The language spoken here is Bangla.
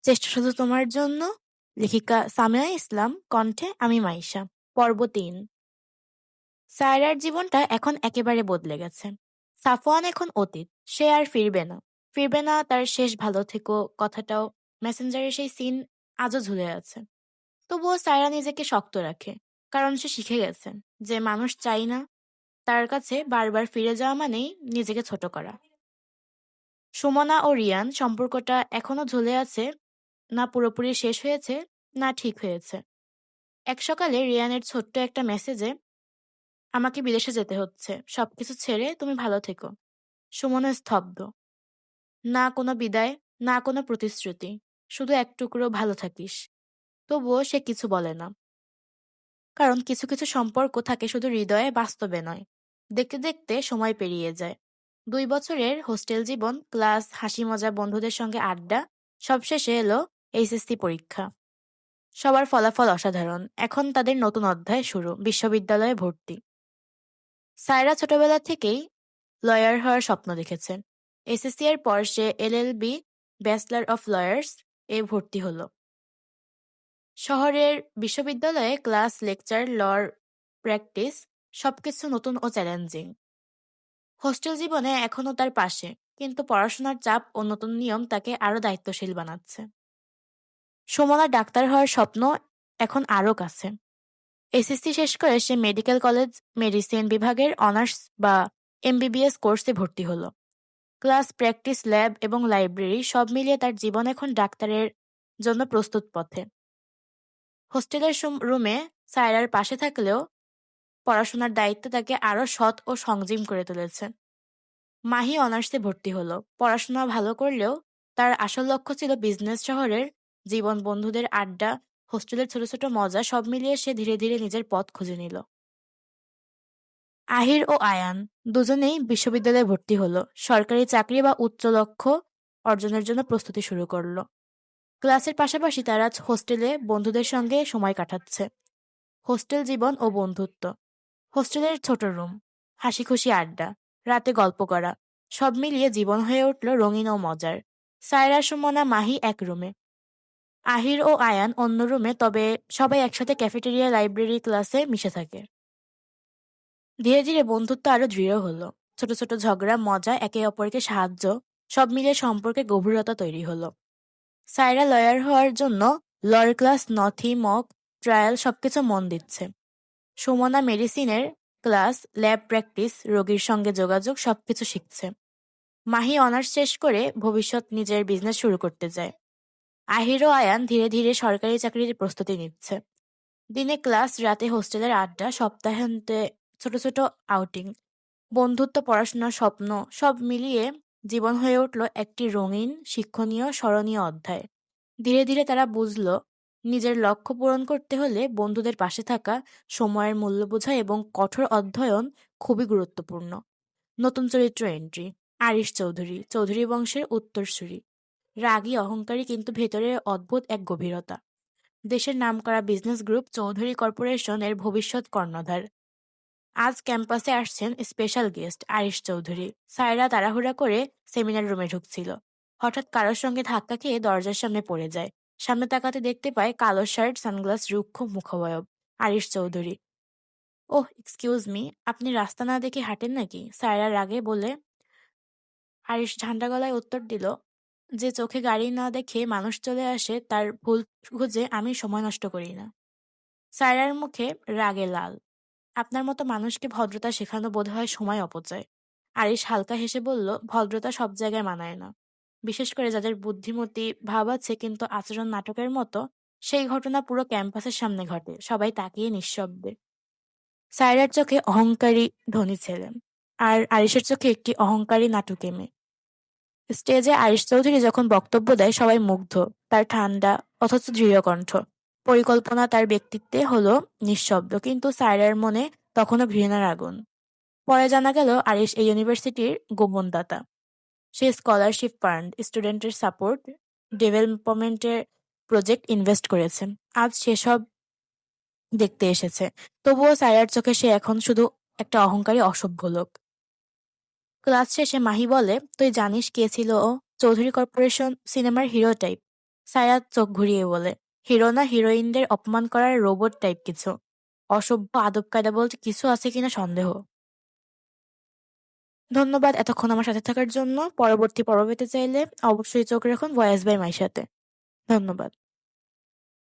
চেষ্টা শুধু তোমার জন্য। লেখিকা সামিয়া ইসলাম, কণ্ঠে আমি মাইশা। পর্ব ৩। সায়রার জীবনটা এখন একেবারে বদলে গেছে। সাফওয়ান এখন অতীত। সে আর ফিরবে না। ফিরবে না তার শেষ ভালো থেকো কথাটাও। মেসেঞ্জারের সেই সিন আজও ঝুলে আছে। তবুও সায়রা নিজেকে শক্ত রাখে। কারণ সে শিখে গেছে যে মানুষ চাই না তার কাছে বারবার ফিরে যাওয়া মানেই নিজেকে ছোট করা। সুমনা ও রিয়ান সম্পর্কটা এখনো ঝুলে আছে। না পুরোপুরি শেষ হয়েছে, না ঠিক হয়েছে। এক সকালে রিয়ানের ছোট্ট একটা মেসেজে, আমাকে বিদেশে যেতে হচ্ছে, সবকিছু ছেড়ে তুমি ভালো থেকো। সুমনা স্তব্ধ। না কোনো বিদায়, না কোনো প্রতিশ্রুতি, শুধু এক টুকরো ভালো থাকিস। তবুও সে কিছু বলে না। কারণ কিছু কিছু সম্পর্ক থাকে শুধু হৃদয়ে, বাস্তবে নয়। দেখতে দেখতে সময় পেরিয়ে যায়। ২ বছরের হোস্টেল জীবন, ক্লাস, হাসি মজা, বন্ধুদের সঙ্গে আড্ডা, সবশেষে এলো এইচএসসি পরীক্ষা। সবার ফলাফল অসাধারণ। এখন তাদের নতুন অধ্যায় শুরু, বিশ্ববিদ্যালয়ে ভর্তি। সায়রা ছোটবেলা থেকেই লয়ার হওয়ার স্বপ্ন দেখেছে। এসএসসি এর পর সে এলএলবি, ব্যাচেলর অফ লয়ার্স এ ভর্তি হলো। শহরের বিশ্ববিদ্যালয়ে ক্লাস, লেকচার, লর প্র্যাকটিস, সবকিছু নতুন ও চ্যালেঞ্জিং। হোস্টেল জীবনে এখনও তার পাশে, কিন্তু পড়াশোনার চাপ ও নতুন নিয়ম তাকে আরও দায়িত্বশীল বানাচ্ছে। সুমনা ডাক্তার হওয়ার স্বপ্ন এখন আরও কাছে। এসএসসি শেষ করে সে মেডিকেল কলেজ মেডিসিন বিভাগের অনার্স বা এমবিবিএস কোর্সে ভর্তি হলো। ক্লাস, প্র্যাকটিস, ল্যাব এবং লাইব্রেরি সব মিলিয়ে তার জীবন এখন ডাক্তারের জন্য প্রস্তুত পথে। হোস্টেলের রুমে সায়রার পাশে থাকলেও পড়াশোনার দায়িত্ব তাকে আরও সৎ ও সংযম করে তুলেছে। মাহি অনার্সে ভর্তি হলো। পড়াশোনা ভালো করলেও তার আসল লক্ষ্য ছিল বিজনেস। শহরের জীবন, বন্ধুদের আড্ডা, হোস্টেলের ছোট ছোট মজা, সব মিলিয়ে সে ধীরে ধীরে নিজের পথ খুঁজে নিল। আহির ও আয়ান দুজনেই বিশ্ববিদ্যালয়ে ভর্তি হলো। সরকারি চাকরি বা উচ্চ লক্ষ্য অর্জনের জন্য প্রস্তুতি শুরু করলো। ক্লাসের পাশাপাশি তারা হোস্টেলে বন্ধুদের সঙ্গে সময় কাটাচ্ছে। হোস্টেল জীবন ও বন্ধুত্ব। হোস্টেলের ছোট রুম, হাসি খুশি আড্ডা, রাতে গল্প করা, সব মিলিয়ে জীবন হয়ে উঠল রঙিন ও মজার। সায়রা, সুমনা, মাহি এক রুমে, আহির ও আয়ান অন্য রুমে, তবে সবাই একসাথে ক্যাফেটেরিয়া, লাইব্রেরি, ক্লাসে মিশে থাকে। ধীরে ধীরে বন্ধুত্ব আরো দৃঢ় হলো। ছোট ছোট ঝগড়া, মজা, একে অপরকে সাহায্য, সব মিলিয়ে সম্পর্কে গভীরতা তৈরি হলো। সায়রা লয়ার হওয়ার জন্য লর ক্লাস, নথি, মক ট্রায়াল সবকিছু মন দিচ্ছে। সুমনা মেডিসিনের ক্লাস, ল্যাব প্র্যাকটিস, রোগীর সঙ্গে যোগাযোগ, সবকিছু শিখছে। মাহি অনার্স শেষ করে ভবিষ্যৎ নিজের বিজনেস শুরু করতে যায়। আহির ও আয়ান ধীরে ধীরে সরকারি চাকরির প্রস্তুতি নিচ্ছে। দিনে ক্লাস, রাতে হোস্টেলের আড্ডা, সপ্তাহান্তে ছোট ছোট আউটিং, বন্ধুত্ব, পড়াশোনা, স্বপ্ন, সব মিলিয়ে জীবন হয়ে উঠল একটি রঙিন, শিক্ষণীয়, স্মরণীয় অধ্যায়। ধীরে ধীরে তারা বুঝল, নিজের লক্ষ্য পূরণ করতে হলে বন্ধুদের পাশে থাকা, সময়ের মূল্য বোঝা এবং কঠোর অধ্যয়ন খুবই গুরুত্বপূর্ণ। নতুন চরিত্র এন্ট্রি। আরিশ চৌধুরী, চৌধুরী বংশের উত্তরসূরি। রাগী, অহংকারী, কিন্তু ভেতরে অদ্ভুত এক গভীরতা। দেশের নামকরা বিজনেস গ্রুপ চৌধুরী কর্পোরেশন এর ভবিষ্যৎ কর্ণধার। আজ ক্যাম্পাসে আসছেন স্পেশাল গেস্ট আরিশ চৌধুরী। সায়রা তাড়াহুড়া করে সেমিনার রুমে ঢুকছিল। হঠাৎ কারোর সঙ্গে ধাক্কা খেয়ে দরজার সামনে পড়ে যায়। সামনে তাকাতে দেখতে পায় কালো শার্ট, সানগ্লাস, রুক্ষ মুখাবয়ব আরিশ চৌধুরী। ওহ, এক্সকিউজ মি, আপনি রাস্তা না দেখে হাঁটেন নাকি? সায়রা রাগে বলে। আরিশ ঠান্ডা গলায় উত্তর দিল, যে চোখে গাড়ি না দেখে মানুষ চলে আসে তার ভুল খুঁজে আমি সময় নষ্ট করি না। সায়রার মুখে রাগে লাল। আপনার মতো মানুষকে ভদ্রতা শেখানো বোধহয় সময় অপচয়। আরিশ হালকা হেসে বলল, ভদ্রতা সব জায়গায় মানায় না। বিশেষ করে যাদের বুদ্ধিমতী ভাব আছে কিন্তু আচরণ নাটকের মতো। সেই ঘটনা পুরো ক্যাম্পাসের সামনে ঘটে, সবাই তাকিয়ে নিঃশব্দে। সায়রার চোখে অহংকারী ধনী ছেলে, আর আরিশের চোখে একটি অহংকারী নাটুকে মেয়ে। স্টেজে আরিশ চৌধুরী যখন বক্তব্য দেয় সবাই মুগ্ধ। তার ঠান্ডা অথচ দৃঢ় কণ্ঠ, পরিকল্পনা তার ব্যক্তিত্বে হলো নিঃশব্দ, কিন্তু সায়রার মনে তখনও ঘৃণার আগুন। পরে জানা গেল আরিশ এই ইউনিভার্সিটির গোপন দাতা। সে স্কলারশিপ ফান্ড, স্টুডেন্টের সাপোর্ট, ডেভেলপমেন্টের প্রজেক্ট ইনভেস্ট করেছে। আজ সেসব দেখতে এসেছে। তবুও সায়রার চোখে সে এখন শুধু একটা অহংকারী, অসভ্য লোক। ক্লাস শেষে মাহি বলে, তুই জানিস কে ছিল ও? চৌধুরী কর্পোরেশন সিনেমার হিরো টাইপ। সায়াদ চোখ ঘুরিয়ে বলে, হিরো না হিরোইনদের অপমান করার রোবট টাইপ কিছু। অসভ্য আদব কায়দা বলতে কিছু আছে কিনা সন্দেহ। ধন্যবাদ এতক্ষণ আমার সাথে থাকার জন্য। পরবর্তী পর্ব পেতে চাইলে অবশ্যই চোখ রাখুন ভয়েস বাই মাই সাথে। ধন্যবাদ।